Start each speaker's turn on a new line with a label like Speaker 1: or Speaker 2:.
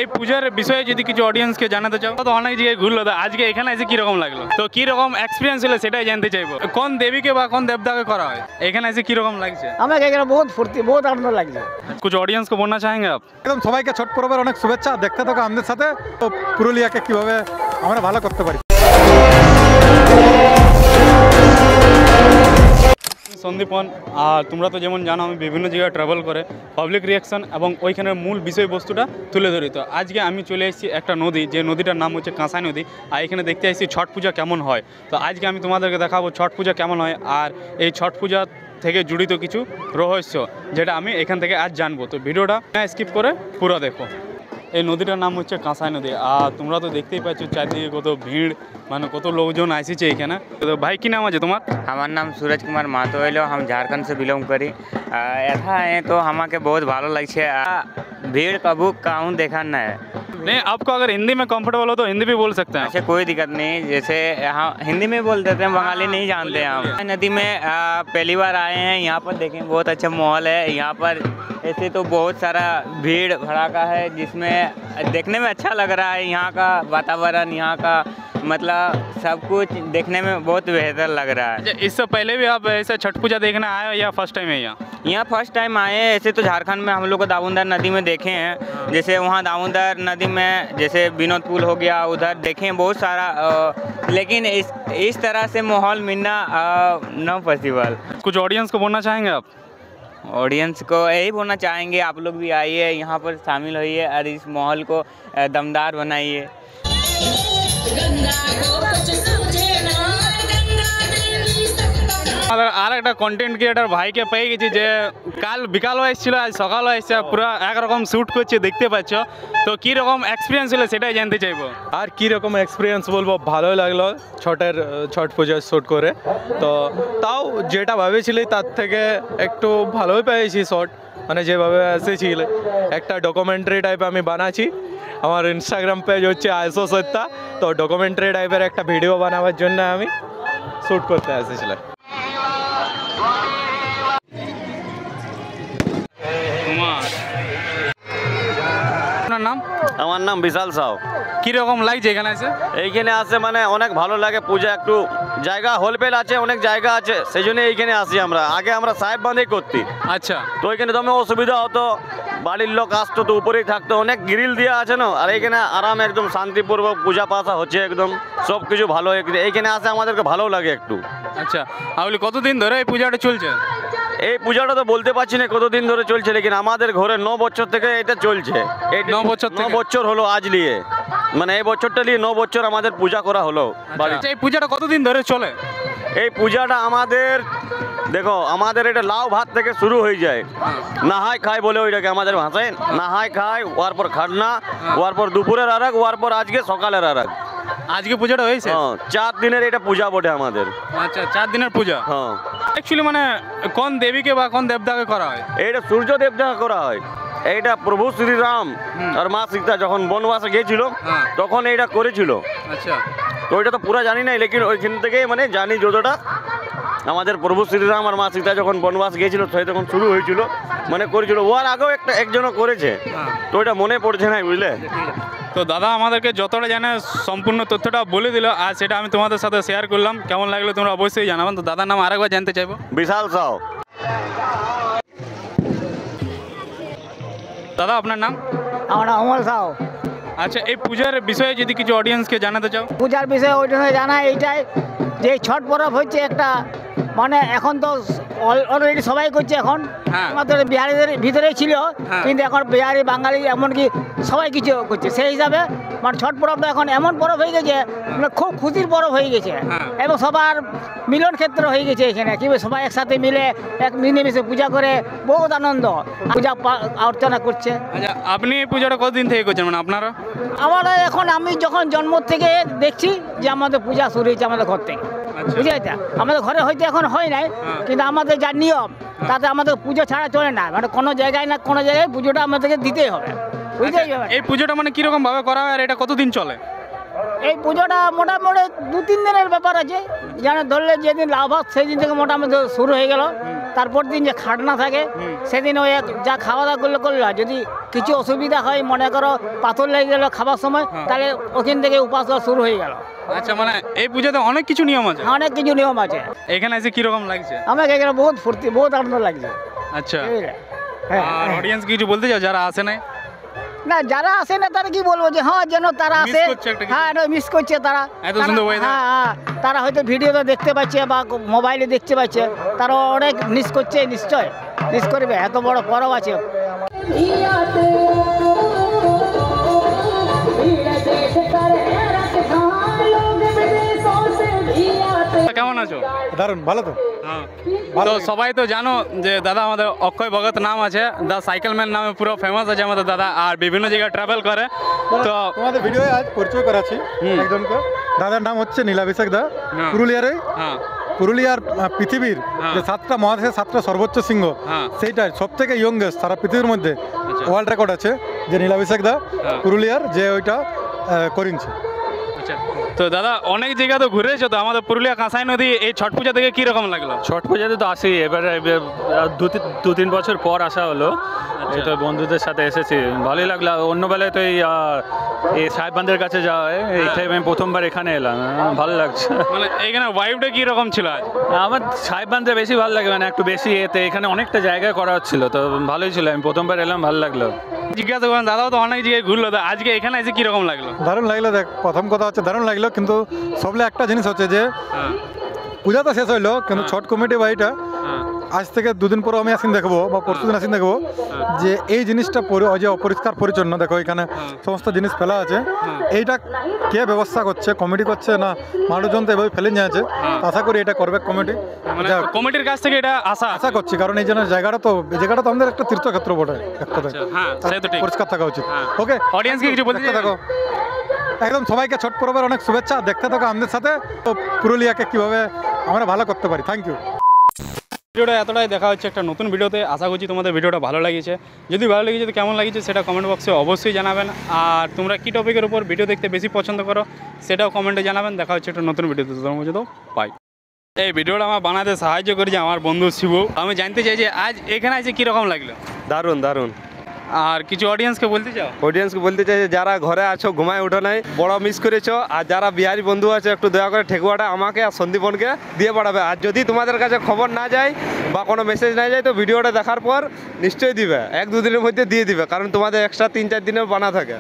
Speaker 1: এই পূজার বিষয়ে যদি কিছু অডিয়েন্সকে জানাতে চাও তো অনেক জায়গায় ঘুরলো, তো আজকে এখানে এসে কিরকম লাগলো, তো কিরকম এক্সপিরিয়েন্স হলো সেটাই জানতে চাইবো। কোন দেবীকে বা কোন দেবতাকে করা হয়, এখানে এসে কিরকম লাগছে?
Speaker 2: আমাকে এখানে বহুত ফুর্তি, বহুত আনন্দ লাগছে।
Speaker 1: कुछ ऑडियंस को बोलना चाहेंगे आप?
Speaker 3: একদম সবাইকে ছট পর্বের অনেক শুভেচ্ছা। দেখতে থাকো আমাদের সাথে তো পুরুলিয়াকে কিভাবে আমরা ভালো করতে পারি।
Speaker 1: সন্দীপন, আর তোমরা তো যেমন জানো আমি বিভিন্ন জায়গায় ট্রাভেল করে পাবলিক রিয়াকশন এবং ওইখানের মূল বিষয়বস্তুটা তুলে ধরি। তো আজকে আমি চলে এসেছি একটা নদী, যে নদীটার নাম হচ্ছে কাঁসাই নদী, আর এখানে দেখতে এসেছি ছট পূজা কেমন হয়। তো আজকে আমি তোমাদেরকে দেখাবো ছট পূজা কেমন হয়, আর এই ছট পূজা থেকে জড়িত কিছু রহস্য যেটা আমি এখান থেকে আজ জানবো। তো ভিডিওটা স্কিপ করে পুরো দেখো। এই নদীটার নাম হচ্ছে কাঁসাই নদী, আর তোমরা তো দেখতেই পাচ্ছ চারদিকে কত ভিড়, মানে কত লোকজন আসছে এখানে। তো ভাই কি নাম আছে তোমার?
Speaker 4: আমার নাম सूरज कुमार महतो हलो, हम झारखंड से बिलोंग करी। ऐसा है तो हमारे बहुत भालो लगे। भीड़ कबू कहूँ देखा न है।
Speaker 1: नहीं, आपको अगर हिंदी में कंफर्टेबल हो तो हिंदी भी बोल सकते हैं।
Speaker 4: अच्छा, कोई दिक्कत नहीं। जैसे यहाँ हिंदी में बोल देते हैं, बंगाली नहीं जानते हैं हम। नदी में पहली बार आए हैं, यहाँ पर देखें बहुत अच्छा माहौल है। यहाँ पर ऐसे तो बहुत सारा भीड़ भड़ाका है, जिसमें देखने में अच्छा लग रहा है। यहाँ का वातावरण, यहाँ का मतलब सब कुछ देखने में बहुत बेहतर लग रहा है।
Speaker 1: इससे पहले भी आप ऐसे छठ पूजा देखने आए हो या फर्स्ट टाइम है यहाँ?
Speaker 4: यहाँ फर्स्ट टाइम आए हैं। ऐसे तो झारखंड में हम लोग को दामोदर नदी में देखे हैं, जैसे वहाँ दामोदर नदी में जैसे विनोद पुल हो गया, उधर देखे हैं बहुत सारा, लेकिन इस तरह से माहौल मिलना नो पॉसिबल।
Speaker 1: कुछ ऑडियंस को बोलना चाहेंगे आप?
Speaker 4: ऑडियंस को यही बोलना चाहेंगे, आप लोग भी आइए, यहाँ पर शामिल होइए और इस माहौल को दमदार बनाइए।
Speaker 1: আর একটা কন্টেন্ট ক্রিয়েটার ভাইকে পেয়ে গেছি, যে কাল বিকালও এসেছিল, আজ সকালও এসছে, পুরো একরকম শ্যুট করছে দেখতে পাচ্ছ। তো কীরকম এক্সপিরিয়েন্স হলো সেটাই জানতে চাইবো।
Speaker 3: আর কীরকম এক্সপিরিয়েন্স বলবো, ভালোই লাগলো ছট পূজার শ্যুট করে। তো তাও যেটা ভেবেছিলি তার থেকে একটু ভালোই পেয়েছি শট, মানে যেভাবে এসেছিল একটা ডকুমেন্টারি টাইপ আমি বানাচ্ছি। আমার ইনস্টাগ্রাম পেজ হচ্ছে আয়সো সত্তা, তো ডকুমেন্টারি টাইপের একটা ভিডিও বানাবার জন্য আমি শ্যুট করতে এসেছিলাম।
Speaker 1: আপনার নাম?
Speaker 5: আমার নাম বিশাল সাউ।
Speaker 1: কীরকম লাগছে এখানে এসে?
Speaker 5: এইখানে আসে মানে অনেক ভালো লাগে। পূজা একটু জায়গা হোলপেল আছে, অনেক জায়গা আছে, সেই জন্য এইখানে আসি আমরা। আগে আমরা সাহেব বাঁধেই করতি,
Speaker 1: আচ্ছা।
Speaker 5: তো ওইখানে দমে অসুবিধা হতো, বাড়ির লোক আসতো তো উপরেই থাকতো, অনেক গ্রিল দেওয়া আছে না। আর এইখানে আরাম, একদম শান্তিপূর্বক পূজা পাশা হচ্ছে, একদম সব কিছু ভালো। এইখানে আসে আমাদেরকে ভালো লাগে একটু।
Speaker 1: আচ্ছা, তাহলে কতদিন ধরে এই পূজাটা চলছে?
Speaker 5: এই পূজাটা তো বলতে পারছি না কতদিন ধরে চলছে, লেকিন আমাদের ঘরে 9 বছর থেকে এটা চলছে।
Speaker 1: 9
Speaker 5: বছর হলো আজ নিয়ে, মানে এই বছরটা নিয়ে 9 বছর আমাদের পূজা করা হলো বাড়িতে।
Speaker 1: এই পূজাটা কতদিন ধরে চলে?
Speaker 5: এই পূজাটা আমাদের দেখো, আমাদের এটা লাউ ভাত থেকে শুরু হয়ে যায়। নাহাই খাই বলে ওইটাকে আমাদের ভাষায়, নাহাই খাই, ওয়ার পর খাটনা, ওয়ার পর দুপুরের আরাগ, ওয়ার পর আজকে সকালের আরাগ।
Speaker 1: আজকে পূজাটা হয়েছে?
Speaker 5: হ্যাঁ, 4 দিনের এটা পূজা বটে আমাদের।
Speaker 1: আচ্ছা, 4 দিনের পূজা।
Speaker 5: হ্যাঁ,
Speaker 1: অ্যাকচুয়ালি মানে কোন দেবীকে বা কোন দেবতাকে করা হয়?
Speaker 5: এইটা সূর্য দেবতা করা হয়। এইটা প্রভু শ্রীরাম আর মা সীতা যখন বনবাসে গিয়েছিল তখন এইটা করেছিল।
Speaker 1: আচ্ছা,
Speaker 5: তো ওইটা তো পুরো জানি নাই, লেকিন ওইখান থেকে মানে জানি যতটা। আমাদের প্রভু শ্রীরাম আর মা সীতা যখন বনবাস গিয়েছিল সেই তখন শুরু হয়েছিল, মানে করেছিল। ওর আগেও একজনও করেছে, তো ওইটা মনে পড়ছে না, বুঝলে।
Speaker 1: তো দাদা আমাদেরকে যতটা জানে সম্পূর্ণ তথ্যটা বলে দিল, আর সেটা আমি তোমাদের সাথে শেয়ার করলাম। কেমন লাগলো তোমরা অবশ্যই জানাবেন। তো দাদার নাম আরেকবার জানতে চাইবো।
Speaker 5: বিশাল সাউ।
Speaker 1: দাদা আপনার নাম?
Speaker 2: আমার নাম অমল সাউ।
Speaker 1: আচ্ছা, এই পূজার বিষয়ে যদি কিছু অডিয়েন্সকে জানাতে চাও।
Speaker 2: পূজার বিষয়ে ওই জন্য জানা এইটাই যে ছট পরব হচ্ছে একটা, মানে এখন তো অলরেডি সবাই করছে এখন। আমাদের বিহারিদের ভিতরেই ছিল, কিন্তু এখন বিহারি বাঙালি এমনকি সবাই কিছু করছে। সেই হিসাবে মানে ছট পরবটা এখন এমন পরব হয়ে গেছে, মানে খুব খুশির পরব হয়ে গেছে, এবং সবার মিলন ক্ষেত্র হয়ে গেছে এখানে। কি সবাই একসাথে মিলে এক মিলেমিশে পূজা করে বহুত আনন্দ পূজা অর্চনা করছে।
Speaker 1: আচ্ছা, আপনি এই পূজাটা কতদিন থেকে করছেন, মানে আপনারা?
Speaker 2: আমরা এখন আমি যখন জন্ম থেকে দেখছি যে আমাদের পূজা শুরু হয়েছে আমাদের ঘর থেকে, বুঝলি? আমাদের ঘরে হয়তো এখন হয় নাই, কিন্তু আমাদের যা নিয়ম তাতে আমাদের পুজো ছাড়া চলে না। মানে কোনো জায়গায় না কোনো জায়গায় পুজোটা আমাদেরকে দিতেই হবে, বুঝলি?
Speaker 1: এই পুজোটা মানে কিরকম ভাবে করা হয় আর এটা কতদিন চলে?
Speaker 2: এই পুজোটা মোটামুটি 2-3 দিনের ব্যাপার আছে। যেন ধরলে যেদিন লাভ হয় সেই দিন থেকে মোটামুটি শুরু হয়ে গেল, তারপর দিন যে খাটনা থাকে সেদিন ওই যা খাওয়া দাওয়া করলো যদি কিছু অসুবিধা হয়, মনে করো পাথর লেগে গেল খাবার সময়, তাহলে ওখান থেকে উপাস করা শুরু হয়ে গেল।
Speaker 1: আচ্ছা, মানে এই পুজোতে অনেক কিছু নিয়ম আছে।
Speaker 2: অনেক কিছু নিয়ম আছে।
Speaker 1: এখানে এসে কিরকম লাগছে?
Speaker 2: আমাকে এখানে বহুত ফুর্তি, বহুত আনন্দ লাগছে।
Speaker 1: আচ্ছা,
Speaker 2: বুঝলে? হ্যাঁ,
Speaker 1: আর অডিয়েন্স কিছু বলতে চাও যারা আসে নাই?
Speaker 2: না যারা আসে না তারা কি বলবো, যে হ্যাঁ যেন তারা
Speaker 1: Miss
Speaker 2: আসে,
Speaker 1: করছে একটা কিছু।
Speaker 2: হ্যাঁ মিস করছে তারা।
Speaker 1: এত সুন্দর weather।
Speaker 2: হ্যাঁ হ্যাঁ, তারা হয়তো ভিডিওতে দেখতে পাচ্ছে বা মোবাইলে দেখতে পাচ্ছে, তারা অনেক মিস করছে, নিশ্চয় মিস করবে, এত বড় পরব আছে।
Speaker 1: কেমন আছো?
Speaker 3: দারুণ, ভালো তো।
Speaker 1: হ্যাঁ, তো সবাই তো জানো যে দাদা আমাদের অক্ষয় ভগত নাম আছে, দা সাইকেল ম্যান নামে পুরো ফেমাস আছে আমাদের দাদা, আর বিভিন্ন জায়গায় ট্রাভেল করে। তো
Speaker 6: তোমাদের ভিডিও আজ পরিচয় করাচ্ছি একজনকে। দাদার নাম হচ্ছে নীলাভিষেক দা,
Speaker 1: হ্যাঁ।
Speaker 6: পুরুলিয়ারে।
Speaker 1: হ্যাঁ,
Speaker 6: পুরুলিয়ার পৃথিবীর
Speaker 1: হ্যাঁ।
Speaker 6: যে 7টা মহাদেশের 7টা সর্বোচ্চ সিংহ,
Speaker 1: হ্যাঁ।
Speaker 6: সেইটাই সব থেকে ইয়ংগেস্ট সারা পৃথিবীর মধ্যে
Speaker 1: আচ্ছা।
Speaker 6: ওয়ার্ল্ড রেকর্ড আছে যে নীলাভিষেক দা
Speaker 1: হ্যাঁ।
Speaker 6: পুরুলিয়ার, যে ওইটা করিনছে।
Speaker 1: আচ্ছা, তো দাদা অনেক জায়গা তো ঘুরেছো, তো আমাদের পুরুলিয়া কাঁসাই নদী এই ছট পূজা থেকে কি রকম লাগলো?
Speaker 7: ছট পূজাতে তো আসি, এবারে দু তিন বছর পর আসা হলো। এই তো বন্ধুদের সাথে এসেছি, ভালোই লাগলো। অন্য বেলায় তো এই সাহেববান্ধের কাছে যাওয়া হয়, এইটাই আমি প্রথমবার এখানে এলাম, ভালো লাগছে।
Speaker 1: মানে এইখানে ভাইবটা কি রকম ছিল আজ?
Speaker 7: আমার সাহেববান্ধে বেশি ভালো লাগে, মানে একটু বেশি এতে এখানে অনেকটা জায়গায় করা হচ্ছিল, তো ভালোই ছিল। আমি প্রথমবার এলাম, ভালো লাগলো।
Speaker 1: জিজ্ঞাসা করেন, দাদাও তো অনেক জায়গায় ঘুরলো, তো আজকে এখানে এসে কি রকম লাগলো?
Speaker 6: দারুণ লাগলো। দেখ, প্রথম কথা হচ্ছে দারুণ লাগলো, কিন্তু সবলে একটা জিনিস হচ্ছে যে
Speaker 1: হ্যাঁ,
Speaker 6: পূজা তো শেষ হইলো, কিন্তু ছট কমিটি বাড়িটা
Speaker 1: হ্যাঁ,
Speaker 6: আজ থেকে দুদিন পরে আমি আসিন দেখবো বা পরশু দিন আসিন দেখবো যে এই জিনিসটা যে অপরিষ্কার পরিচ্ছন্ন, দেখো এখানে সমস্ত জিনিস ফেলা আছে, এইটা কে ব্যবস্থা করছে, কমিটি করছে না মানুষজন তো এভাবে ফেলে নিয়ে আছে। আশা করি এটা করবে কমিটি,
Speaker 1: মানে কমিটির কাছ থেকে এটা আশা।
Speaker 6: আশা করছি, কারণ এই জন্য জায়গাটা তো আমাদের একটা তীর্থক্ষেত্র বটে, এক কথায়
Speaker 1: হ্যাঁ, সে তো ঠিক।
Speaker 6: পরিষ্কার থাকা উচিত।
Speaker 1: হ্যাঁ।
Speaker 6: ওকে,
Speaker 1: অডিয়েন্সকে কিছু বলতে
Speaker 6: দেখতে
Speaker 1: চাইবেন?
Speaker 6: থাকো, একদম সবাইকে ছট পর্বের অনেক শুভেচ্ছা। দেখতে থাকো আমাদের সাথে তো পুরুলিয়াকে কিভাবে আমরা ভালো করতে পারি। Thank you.
Speaker 1: ভিডিওটা এতটাই, দেখা হচ্ছে একটা নতুন ভিডিওতে। আশা করছি তোমাদের ভিডিওটা ভালো লাগিয়েছে। যদি ভালো লেগেছে তো কেমন লাগিয়েছে সেটা কমেন্ট বক্সে অবশ্যই জানাবেন। আর তোমরা কী টপিকের উপর ভিডিও দেখতে বেশি পছন্দ করো সেটাও কমেন্টে জানাবেন। দেখা হচ্ছে একটা নতুন ভিডিওতে, তো পাই। এই ভিডিওটা আমার বানাতে সাহায্য করেছে আমার বন্ধু শিবু। আমি জানতে চাই যে আজ এখানে এসে কীরকম লাগলো?
Speaker 5: দারুণ দারুণ।
Speaker 1: আর কিছু অডিয়েন্সকে বলতে চাও?
Speaker 5: অডিয়েন্সকে বলতে চাই যে যারা ঘরে আছো, ঘুমায় উঠো নাই, বড় মিস করেছো। আর যারা বিহারি বন্ধু আছে, একটু দয়া করে ঠেকুয়াটা আমাকে আর সন্দীপনকে দিয়ে পাঠাবে। আর যদি তোমাদের কাছে খবর না যায় বা কোনো মেসেজ না যায়, তো ভিডিওটা দেখার পর নিশ্চয়ই দিবে, 1-2 দিনের মধ্যে দিয়ে দিবে, কারণ তোমাদের এক্সট্রা 3-4 দিনের বানা থাকে।